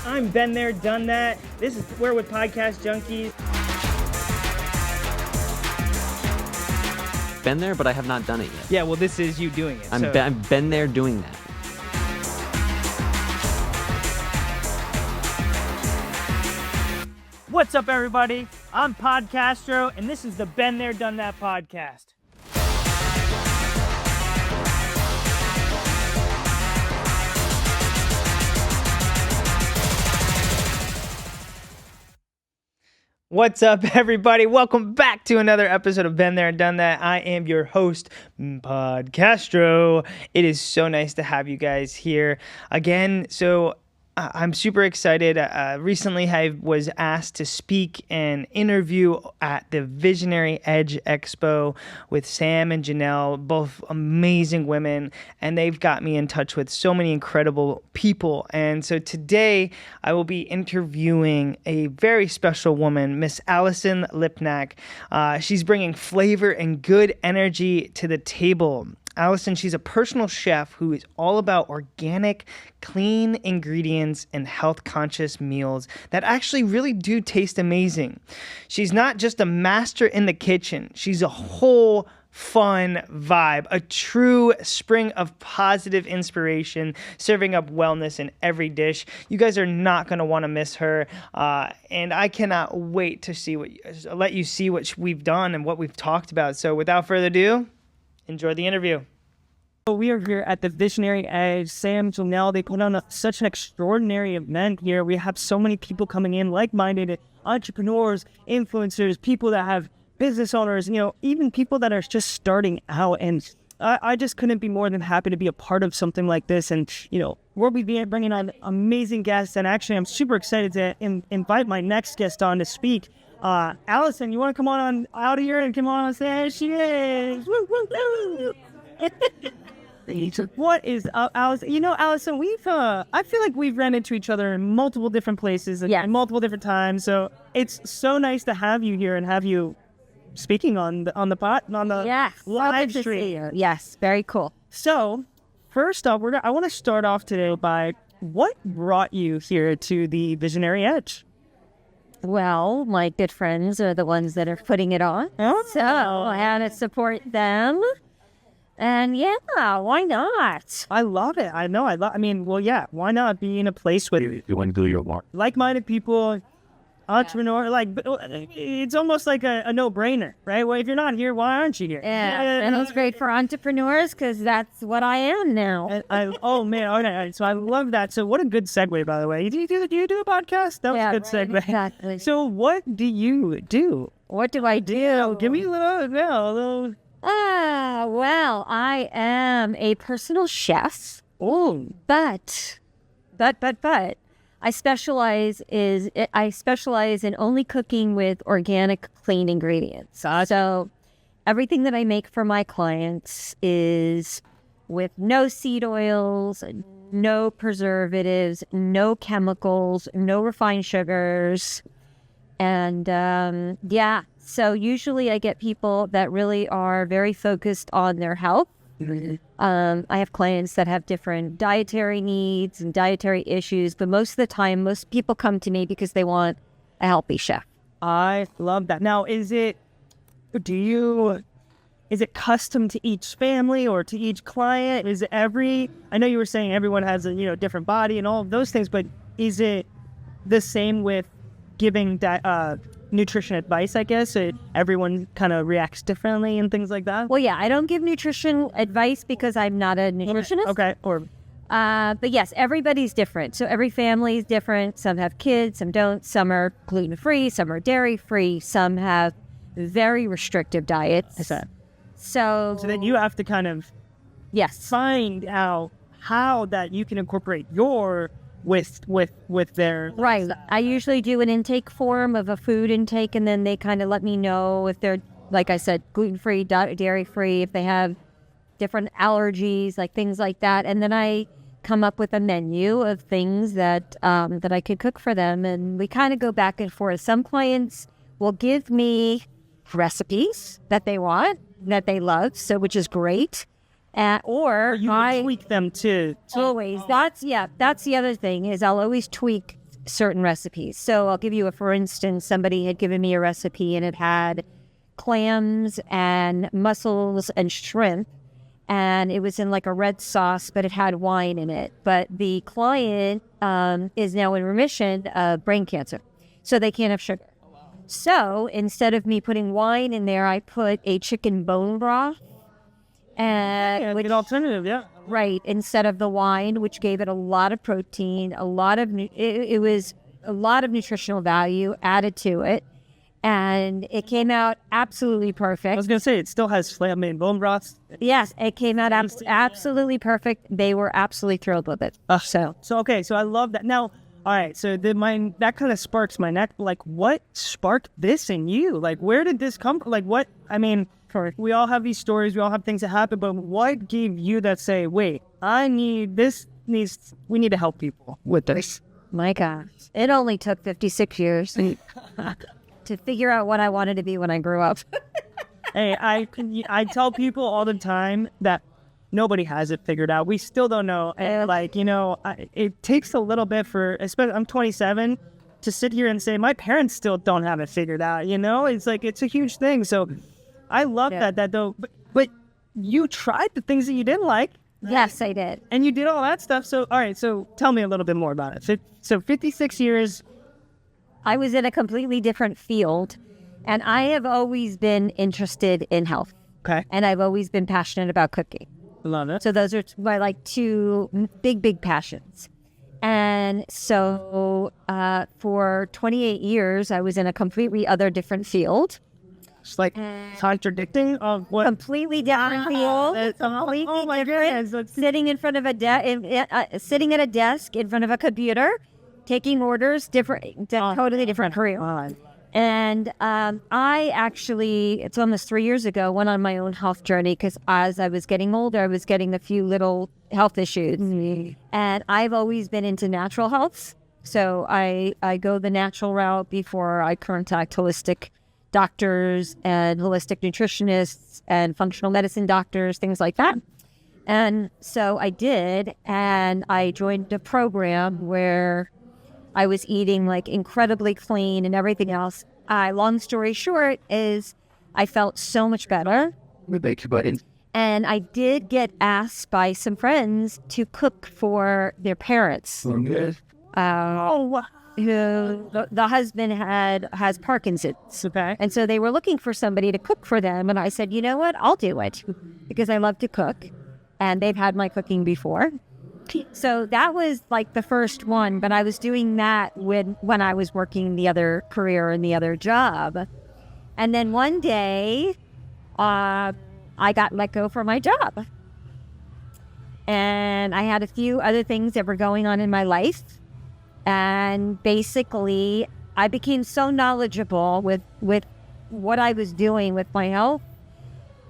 I'm been there, done that. We're with Podcast Junkies. Been there, but I have not done it yet. Yeah, well, this is you doing it. I've been there doing that. What's up, everybody? I'm Podcastro, and this is the Been There, Done That podcast. What's up, everybody? Welcome back to another episode of Been There and Done That. I am your host, Podcastro. It is so nice to have you guys here again. I'm super excited. Recently, I was asked to speak and interview at the Visionary Edge Expo with Sam and Janelle, both amazing women, and they've got me in touch with so many incredible people. And so today, I will be interviewing a very special woman, Miss Allyson Lipnack. She's bringing flavor and good energy to the table. Allyson, she's a personal chef who is all about organic, clean ingredients and health-conscious meals that actually really do taste amazing. She's not just a master in the kitchen. She's a whole fun vibe, a true spring of positive inspiration, serving up wellness in every dish. You guys are not going to want to miss her, and I cannot wait to let you see what we've done and what we've talked about. So without further ado, enjoy the interview. We are here at the Visionary Edge. Sam, Janelle, they put on such an extraordinary event here. We have so many people coming in, like-minded entrepreneurs, influencers, people that have business owners, even people that are just starting out. And I just couldn't be more than happy to be a part of something like this. And, we'll be bringing on amazing guests. And actually, I'm super excited to invite my next guest on to speak. Allyson, you want to come on out of here and come on stage? There she is. Woo, woo, woo. What is up, Allyson? Allyson, I feel like we've ran into each other in multiple different places and multiple different times. So it's so nice to have you here and have you speaking on the live stream. Yes, very cool. So first off, I want to start off today by what brought you here to the Visionary Edge? Well, my good friends are the ones that are putting it on. Oh. So I had to support them. And why not? I love it. Why not be in a place with You want to do your work. like-minded people, entrepreneur, it's almost like a no-brainer, right? Well, if you're not here, why aren't you here? Yeah, and it's great for entrepreneurs because that's what I am now. Okay, so I love that. So what a good segue, by the way. Do you do a podcast? That was a good segue. Exactly. So what do you do? What do I do? Give me a little... Well, I am a personal chef. Oh. But I specialize in only cooking with organic, clean ingredients. So everything that I make for my clients is with no seed oils, no preservatives, no chemicals, no refined sugars. And so usually I get people that really are very focused on their health. Mm-hmm. I have clients that have different dietary needs and dietary issues, but most of the time, most people come to me because they want a healthy chef. I love that. Now, is it custom to each family or to each client? I know you were saying everyone has a different body and all of those things, but is it the same with giving nutrition advice, I guess? Everyone kind of reacts differently and things like that? Well, I don't give nutrition advice because I'm not a nutritionist. Okay. But yes, everybody's different. So every family is different. Some have kids, some don't. Some are gluten-free, some are dairy-free, some have very restrictive diets. Okay. So then you have to kind of find out how that you can incorporate your with their right. I usually do an intake form of a food intake, and then they kind of let me know if they're, like I said, gluten-free, dairy-free, if they have different allergies, like things like that, and then I come up with a menu of things that I could cook for them, and we kind of go back and forth. Some clients will give me recipes that they want, that they love, which is great. Or you can tweak them too. Always. That's the other thing is I'll always tweak certain recipes. So I'll give you for instance, somebody had given me a recipe and it had clams and mussels and shrimp, and it was in like a red sauce, but it had wine in it. But the client is now in remission of brain cancer, so they can't have sugar. So instead of me putting wine in there, I put a chicken bone broth. And an alternative, yeah. Right, instead of the wine, which gave it a lot of protein, it was a lot of nutritional value added to it, and it came out absolutely perfect. I was gonna say it still has flamin bone broths. Yes, it came out absolutely perfect. They were absolutely thrilled with it. So I love that. Now, all right, so that kind of sparks my neck. Like, what sparked this in you? Like, where did this come from? Like, what? I mean, we all have these stories, we all have things that happen, but what gave you that say, wait, we need to help people with this? My gosh, it only took 56 years to figure out what I wanted to be when I grew up. Hey, I tell people all the time that nobody has it figured out. We still don't know. And it takes a little bit especially I'm 27, to sit here and say my parents still don't have it figured out. It's like, it's a huge thing. So I love that though. But you tried the things that you didn't like. Yes, I did. And you did all that stuff. So, all right. So tell me a little bit more about it. So 56 years. I was in a completely different field, and I have always been interested in health. Okay. And I've always been passionate about cooking. Love it. So those are my two big passions. And so for 28 years, I was in a completely different field. It's like contradicting of what? Completely different field. Oh my goodness! Sitting in front of sitting at a desk in front of a computer, taking orders. Totally different career. And I actually, it's almost 3 years ago, went on my own health journey because as I was getting older, I was getting a few little health issues. Mm-hmm. And I've always been into natural health. So I go the natural route before I contact holistic doctors and holistic nutritionists and functional medicine doctors, things like that. And so I did, and I joined a program where I was eating like incredibly clean and everything else. Long story short is I felt so much better. And I did get asked by some friends to cook for their parents. The husband has Parkinson's. Okay. And so they were looking for somebody to cook for them. And I said, you know what? I'll do it because I love to cook. And they've had my cooking before. So that was like the first one. But I was doing that when I was working the other career and the other job. And then one day, I got let go from my job. And I had a few other things that were going on in my life. And basically, I became so knowledgeable with what I was doing with my health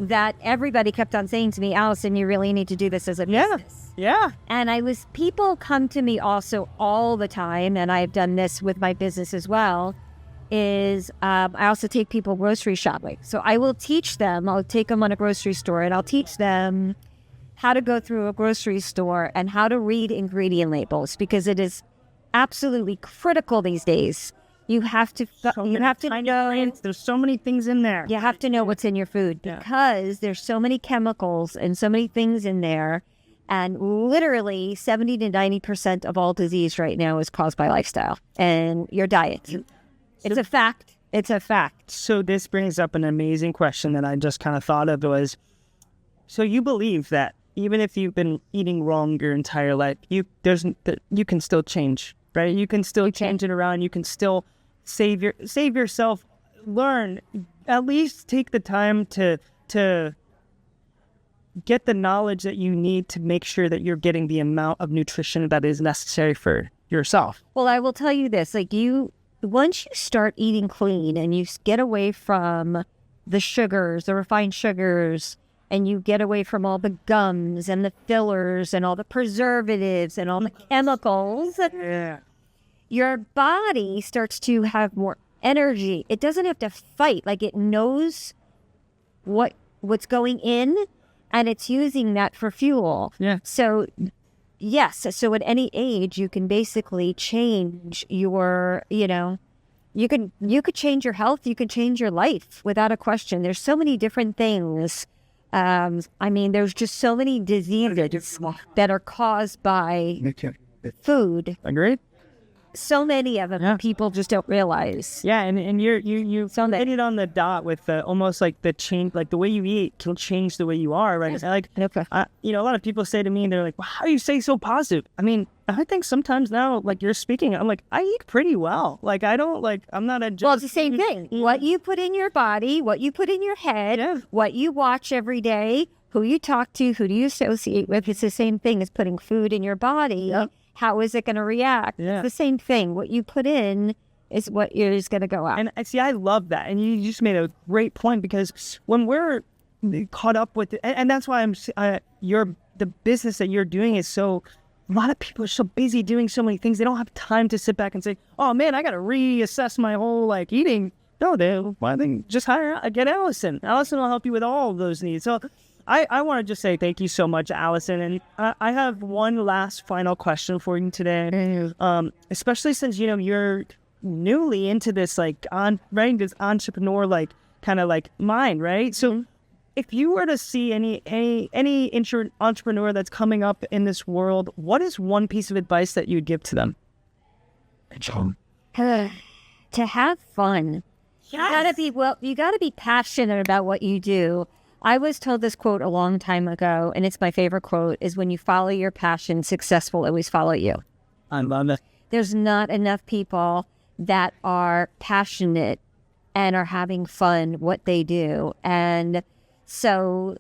that everybody kept on saying to me, Allyson, you really need to do this as a business. Yeah. And people come to me also all the time, and I've done this with my business as well, is I also take people grocery shopping. So I will teach them, I'll take them on a grocery store, and I'll teach them how to go through a grocery store and how to read ingredient labels, because it is absolutely critical these days. You have to know. There's so many things in there. You have to know what's in your food because there's so many chemicals and so many things in there. And literally 70 to 90% of all disease right now is caused by lifestyle and your diet. It's a fact. It's a fact. So this brings up an amazing question that I just kind of thought of was, so you believe that even if you've been eating wrong your entire life, you can still change, right? You can still change it around. You can still save yourself, learn, at least take the time to get the knowledge that you need to make sure that you're getting the amount of nutrition that is necessary for yourself. Well, I will tell you this, once you start eating clean and you get away from the sugars, the refined sugars, and you get away from all the gums and the fillers and all the preservatives and all the chemicals, your body starts to have more energy. It doesn't have to fight. It knows what's going in, and it's using that for fuel. Yeah. So yes, so at any age, you can basically change your, you could change your health, you could change your life without a question. There's so many different things. There's just so many diseases that are caused by food. Agreed? So many of them people just don't realize. Yeah, and you hit it on the dot with almost like the change, like the way you eat can change the way you are, right? Yes. Like, Okay. a lot of people say to me, they're like, well, how do you stay so positive? I mean, I think sometimes now, like you're speaking, I'm like, I eat pretty well. Like, I don't like, I'm not a... Well, it's the same thing. What you put in your body, what you put in your head, what you watch every day, who you talk to, who do you associate with, it's the same thing as putting food in your body. Yep. How is it going to react? Yeah. It's the same thing. What you put in is what is going to go out. And see, I love that. And you just made a great point, because when we're caught up with it, and that's why the business that you're doing is so, a lot of people are so busy doing so many things. They don't have time to sit back and say, oh man, I got to reassess my whole like eating. No, I think just get Allyson. Allyson will help you with all of those needs. So I want to just say thank you so much, Allyson. And I have one last final question for you today. Especially since, you're newly into this, like, this entrepreneur, like, kind of like mind, right? So if you were to see any entrepreneur that's coming up in this world, what is one piece of advice that you'd give to them? To have fun. Yes. You gotta be passionate about what you do. I was told this quote a long time ago, and it's my favorite quote, is when you follow your passion, success will always follow you. I love it. There's not enough people that are passionate and are having fun what they do. And so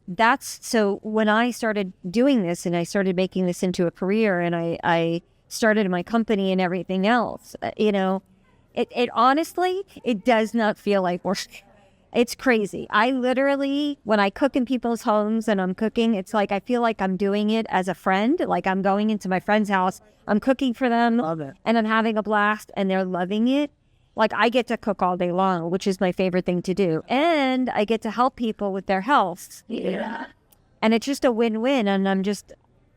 when I started doing this and I started making this into a career and I started my company and everything else, it honestly, it does not feel like work. It's crazy. I literally, when I cook in people's homes and I'm cooking, it's like I feel like I'm doing it as a friend. Like I'm going into my friend's house, I'm cooking for them, Love it. and I'm having a blast, and they're loving it. Like I get to cook all day long, which is my favorite thing to do, and I get to help people with their health. Yeah. And it's just a win-win, and I'm just,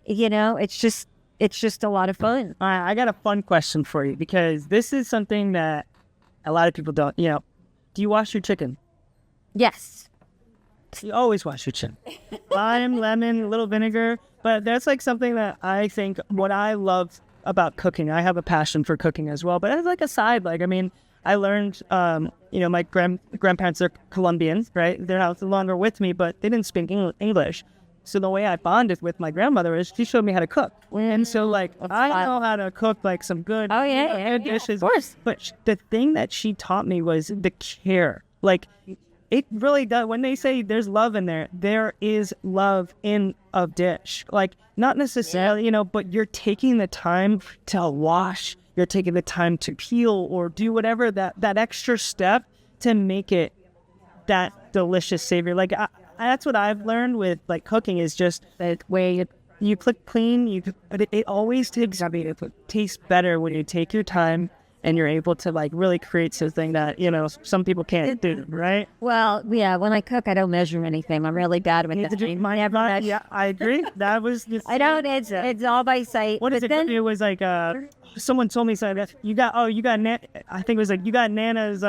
it's just a lot of fun. All right, I got a fun question for you, because this is something that a lot of people don't. Do you wash your chicken? Yes. You always wash your chicken. Lime, lemon, a little vinegar. But that's like something that I think what I love about cooking. I have a passion for cooking as well, but as like a side, I learned, my grandparents are Colombian, right? They're no longer with me, but they didn't speak English. So the way I bonded with my grandmother is she showed me how to cook. And so I know how to cook like some good dishes. Of course. But the thing that she taught me was the care. Like, it really does. When they say there's love in there is love in a dish. Like, not necessarily, but you're taking the time to wash. You're taking the time to peel or do whatever that extra step to make it that delicious, savory. Like, that's what I've learned with like cooking is just the way you cook clean. But it always tastes better when you take your time and you're able to like really create something that, some people can't do, right? Well, yeah, when I cook, I don't measure anything. I'm really bad with that. Yeah, I agree. That was just... I don't, it's all by sight. What is it? It was like, someone told me something that you got I think it was like, you got Nana's,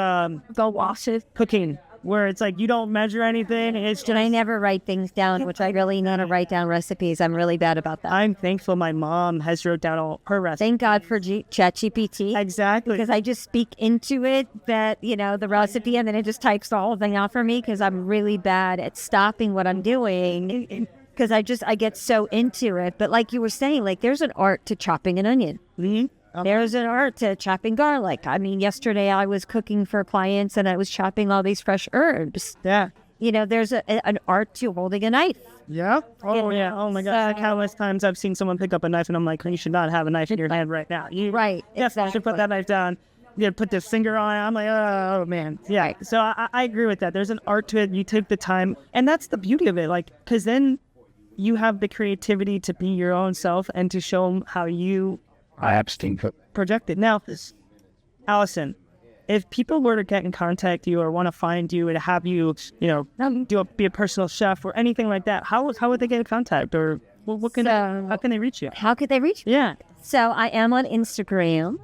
Go wash it. cooking, where it's like, you don't measure anything. It's just... I never write things down, which I really need to write down recipes. I'm really bad about that. I'm thankful my mom has wrote down all her recipes. Thank God for ChatGPT. Exactly. Because I just speak into it that, the recipe, and then it just types the whole thing out for me because I'm really bad at stopping what I'm doing because I get so into it. But like you were saying, like there's an art to chopping an onion. Mm-hmm. There's an art to chopping garlic. I mean, yesterday I was cooking for clients and I was chopping all these fresh herbs. Yeah. There's an art to holding a knife. Yeah. Oh, yeah. Oh, my God. Countless times I've seen someone pick up a knife and I'm like, you should not have a knife in your hand right now. Right. Yes, you should put that knife down. You put this finger on it. I'm like, oh, man. Yeah. Right. So I agree with that. There's an art to it. You take the time. And that's the beauty of it. Like, because then you have the creativity to be your own self and to show them how you project it. Now, Allyson, if people were to get in contact with you or want to find you and have you, be a personal chef or anything like that, how would they get in contact? Or Well, how can they reach you? How could they reach me? Yeah. So I am on Instagram,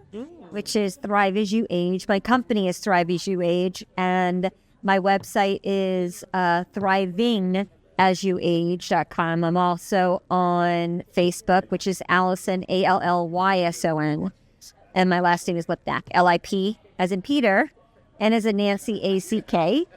which is Thrive As You Age. My company is Thrive As You Age, and my website is thrivingasyouage.com. I'm also on Facebook, which is Allyson, Allyson, and my last name is Lipnack, Lip, as in Peter, and as in Nancy, ACK.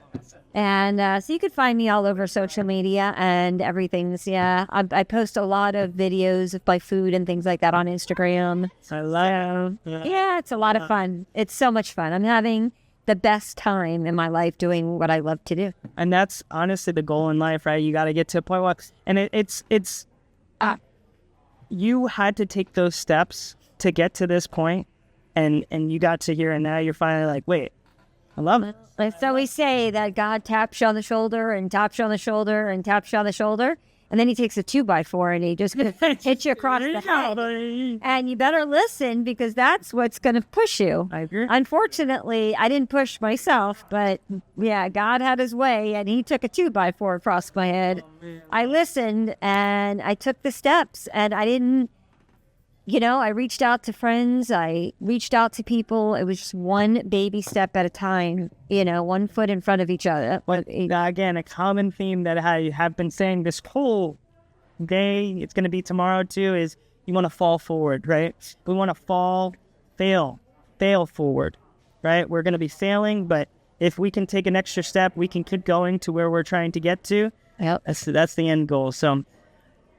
And so you could find me all over social media and everything. Yeah, I post a lot of videos of my food and things like that on Instagram. I love it. Yeah, it's a lot of fun. It's so much fun. I'm having the best time in my life doing what I love to do. And that's honestly the goal in life, right? You got to get to a point where, and it's you had to take those steps to get to this point, and you got to here, and now you're finally like, wait, I love it. So we say that God taps you on the shoulder and taps you on the shoulder and taps you on the shoulder, and then he takes a 2x4 and he just hits you across the head. And you better listen, because that's what's going to push you. I agree. Unfortunately, I didn't push myself, but yeah, God had his way, and he took a 2x4 across my head. I listened and I took the steps, and I didn't. I reached out to friends. I reached out to people. It was just one baby step at a time, 1 foot in front of each other. But again, a common theme that I have been saying this whole day, it's going to be tomorrow too, is you want to fall forward, right? We want to fail forward, right? We're going to be failing, but if we can take an extra step, we can keep going to where we're trying to get to. Yep. That's the end goal. So,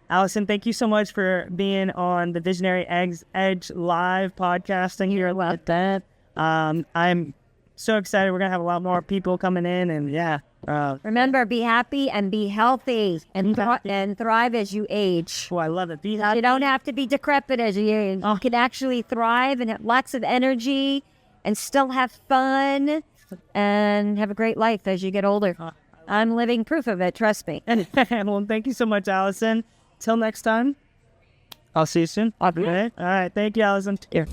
Allyson, thank you so much for being on the Visionary Edge live podcasting here at that. I'm so excited. We're going to have a lot more people coming in, and yeah. Remember, be happy and be healthy and thrive as you age. Oh, I love it. You don't have to be decrepit as you age. You can actually thrive and have lots of energy and still have fun and have a great life as you get older. I'm living proof of it. Trust me. Well, thank you so much, Allyson. Till next time, I'll see you soon. Okay. All right. Thank you, Allyson. Here.